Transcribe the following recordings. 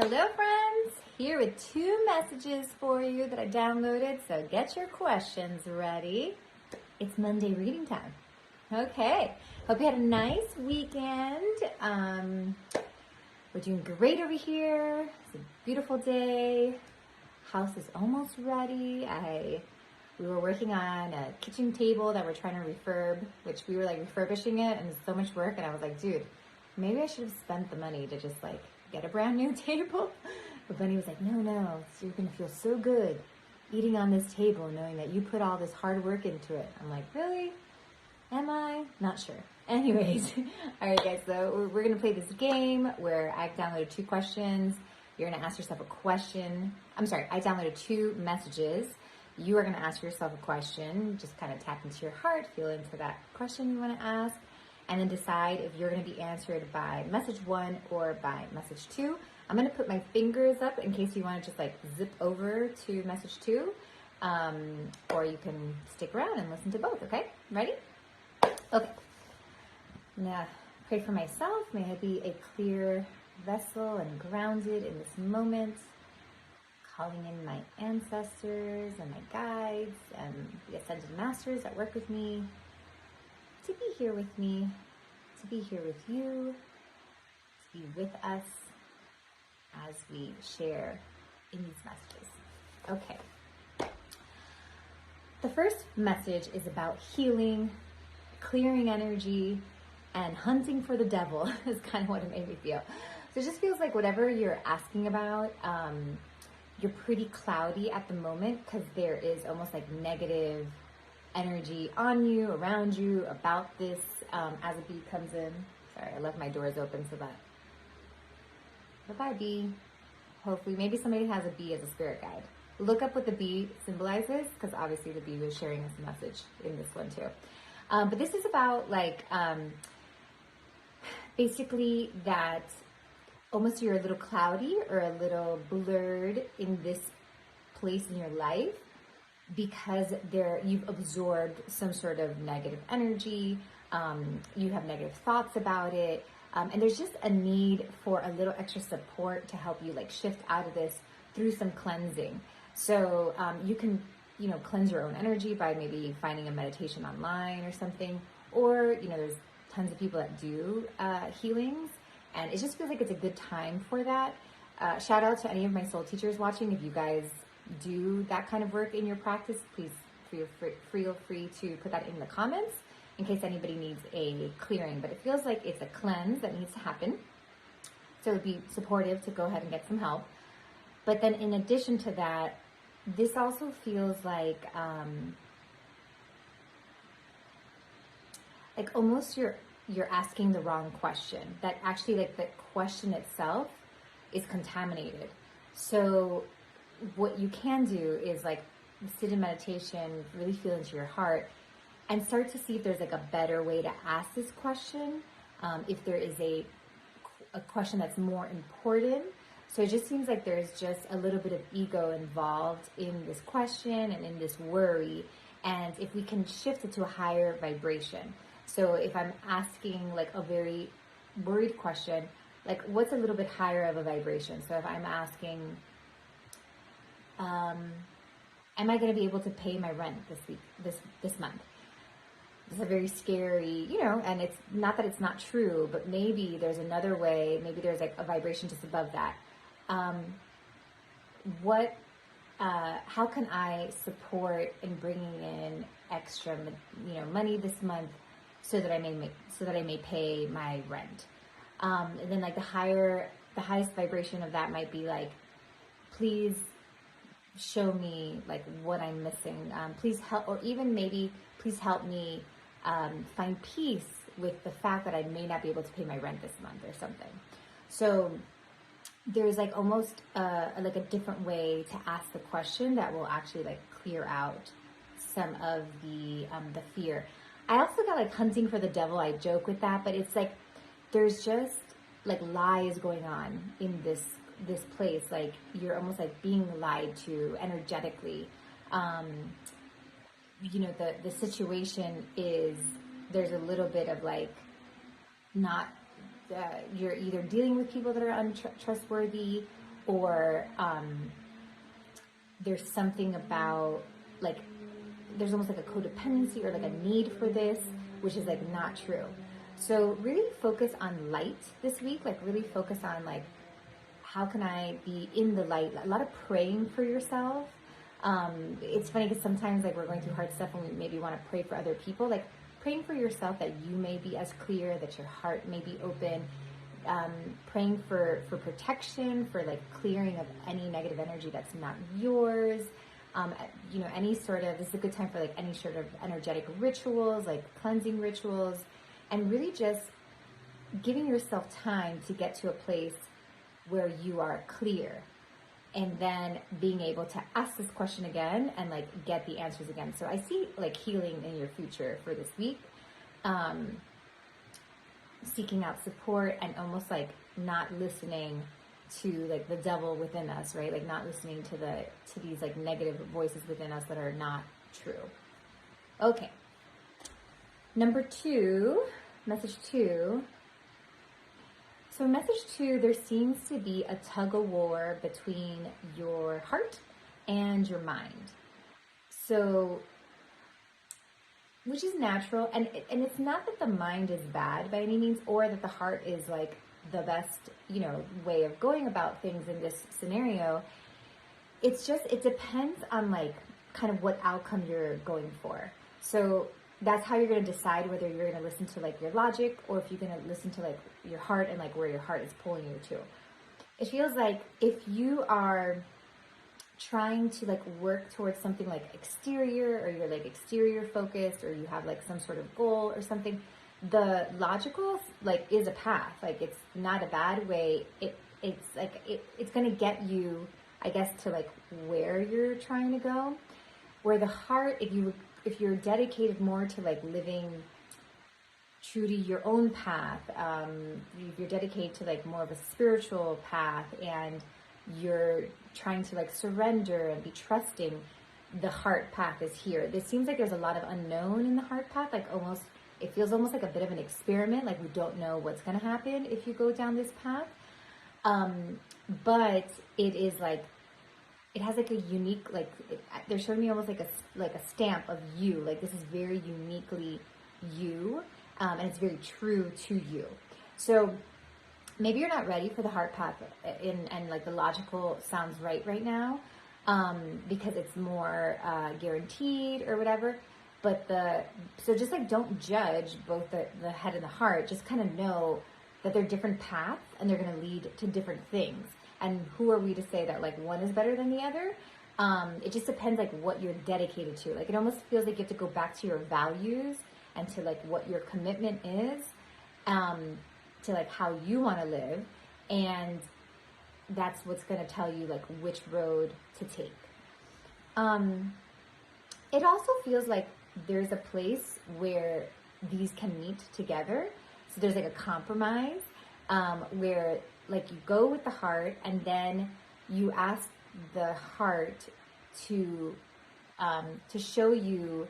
Hello friends, here with 2 messages for you that I downloaded, so get your questions ready. It's Monday reading time. Okay, hope you had a nice weekend. We're doing great over here. It's a beautiful day. House is almost ready. We were working on a kitchen table that we're trying to refurb, which we were like refurbishing it, and it's so much work, and I was like, dude, maybe I should have spent the money to just like get a brand new table. But Bunny was like, no, you're gonna feel so good eating on this table knowing that you put all this hard work into it. I'm like, really? Am I? Not sure. Anyways, all right guys, so we're gonna play this game where I've downloaded 2 questions. You're gonna ask yourself a question. I'm sorry, I downloaded 2 messages. You are gonna ask yourself a question. Just kind of tap into your heart, feel into that question you wanna ask, and then decide if you're going to be answered by message 1 or by message 2. I'm going to put my fingers up in case you want to just like zip over to message 2, or you can stick around and listen to both. Okay, ready? Okay. Now, pray for myself. May I be a clear vessel and grounded in this moment, calling in my ancestors and my guides and the ascended masters that work with me, to be here with me, to be here with you, to be with us as we share in these messages. Okay. The first message is about healing, clearing energy, and hunting for the devil is kind of what it made me feel. So it just feels like whatever you're asking about, you're pretty cloudy at the moment because there is almost like negative energy on you, around you, about this as a bee comes in. Sorry, I left my doors open so that. Bye-bye, bee. Hopefully, maybe somebody has a bee as a spirit guide. Look up what the bee symbolizes, because obviously the bee was sharing us a message in this one too. But this is about like, basically that almost you're a little cloudy or a little blurred in this place in your life, because you've absorbed some sort of negative energy, you have negative thoughts about it, and there's just a need for a little extra support to help you like shift out of this through some cleansing. So you can, cleanse your own energy by maybe finding a meditation online or something, or, there's tons of people that do healings, and it just feels like it's a good time for that. Shout out to any of my soul teachers watching. If you guys do that kind of work in your practice, please feel free to put that in the comments in case anybody needs a clearing. But it feels like it's a cleanse that needs to happen, so it would be supportive to go ahead and get some help. But then in addition to that, this also feels like almost you're asking the wrong question, that actually like the question itself is contaminated. So what you can do is like sit in meditation, really feel into your heart, and start to see if there's like a better way to ask this question. If there is a question that's more important. So it just seems like there's just a little bit of ego involved in this question and in this worry. And if we can shift it to a higher vibration. So if I'm asking like a very worried question, like what's a little bit higher of a vibration? So if I'm asking, am I going to be able to pay my rent this month? It's a very scary, and it's not that it's not true, but maybe there's another way. Maybe there's like a vibration just above that. How can I support in bringing in extra, money this month so that I may pay my rent? And then like the highest vibration of that might be like, please show me like what I'm missing. Please help, or even maybe please help me find peace with the fact that I may not be able to pay my rent this month or something. So there's like almost like a different way to ask the question that will actually like clear out some of the fear. I also got like hunting for the devil. I joke with that, but it's like there's just like lies going on in this place. Like you're almost like being lied to energetically. The situation is there's a little bit of like not you're either dealing with people that are untrustworthy, or there's something about like, there's almost like a codependency or like a need for this, which is like not true. So really focus on light this week, like really focus on like, how can I be in the light? A lot of praying for yourself. It's funny because sometimes like we're going through hard stuff and we maybe want to pray for other people, like praying for yourself that you may be as clear, that your heart may be open, praying for protection, for like clearing of any negative energy that's not yours. Any sort of, this is a good time for like any sort of energetic rituals, like cleansing rituals, and really just giving yourself time to get to a place where you are clear, and then being able to ask this question again and like get the answers again. So I see like healing in your future for this week, seeking out support and almost like not listening to like the devil within us, right? Like not listening to these like negative voices within us that are not true. Okay. Number 2, message 2. So message 2, there seems to be a tug of war between your heart and your mind. So, which is natural, and it's not that the mind is bad by any means, or that the heart is like the best, way of going about things in this scenario. It's just, it depends on like kind of what outcome you're going for. So that's how you're going to decide whether you're going to listen to like your logic, or if you're going to listen to like your heart and like where your heart is pulling you to. It feels like if you are trying to like work towards something like exterior, or you're like exterior focused, or you have like some sort of goal or something, the logical like is a path. Like it's not a bad way. It's going to get you, I guess, to like where you're trying to go. Where the heart, if you're dedicated more to like living true to your own path, if you're dedicated to like more of a spiritual path, and you're trying to like surrender and be trusting, the heart path is here. It seems like there's a lot of unknown in the heart path, like almost, it feels almost like a bit of an experiment, like we don't know what's going to happen if you go down this path. But it is like, it has like a unique, like they're showing me almost like a stamp of you. Like this is very uniquely you, and it's very true to you. So maybe you're not ready for the heart path, and like the logical sounds right now, because it's more guaranteed or whatever. But so just like don't judge both the head and the heart. Just kind of know that they're different paths and they're going to lead to different things. And who are we to say that like one is better than the other? It just depends like what you're dedicated to. Like it almost feels like you have to go back to your values and to like what your commitment is, to like how you want to live. And that's what's going to tell you like which road to take. It also feels like there's a place where these can meet together. So there's like a compromise, where like you go with the heart, and then you ask the heart to show you,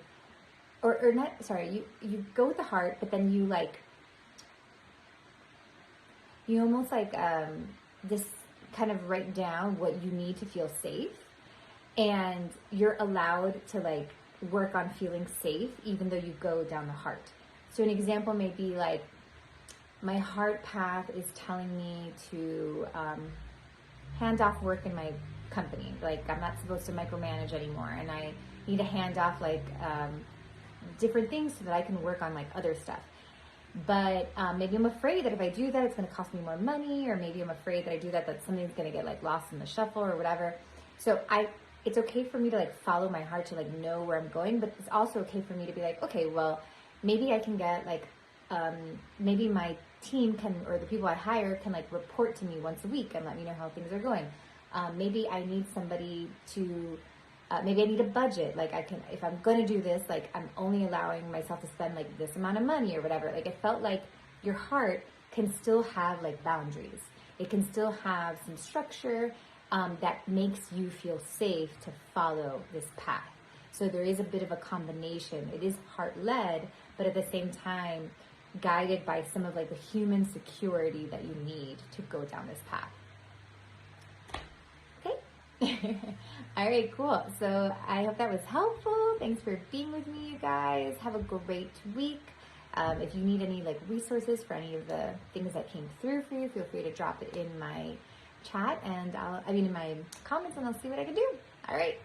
or not, sorry, you go with the heart, but then you almost like this kind of write down what you need to feel safe, and you're allowed to like work on feeling safe even though you go down the heart. So an example may be like, my heart path is telling me to hand off work in my company. Like I'm not supposed to micromanage anymore, and I need to hand off like different things so that I can work on like other stuff. But maybe I'm afraid that if I do that, it's going to cost me more money, or maybe I'm afraid that I do that something's going to get like lost in the shuffle or whatever. So it's okay for me to like follow my heart, to like know where I'm going, but it's also okay for me to be like, okay, well, maybe I can get like, maybe my team can, or the people I hire can like report to me once a week and let me know how things are going. Maybe I need somebody to, maybe I need a budget. Like I can, if I'm going to do this, like I'm only allowing myself to spend like this amount of money or whatever. Like it felt like your heart can still have like boundaries. It can still have some structure that makes you feel safe to follow this path. So there is a bit of a combination. It is heart-led, but at the same time, guided by some of like the human security that you need to go down this path. All right, cool. So I hope that was helpful. Thanks for being with me, you guys. Have a great week. If you need any like resources for any of the things that came through for you, feel free to drop it in my chat and in my comments, and I'll see what I can do. All right.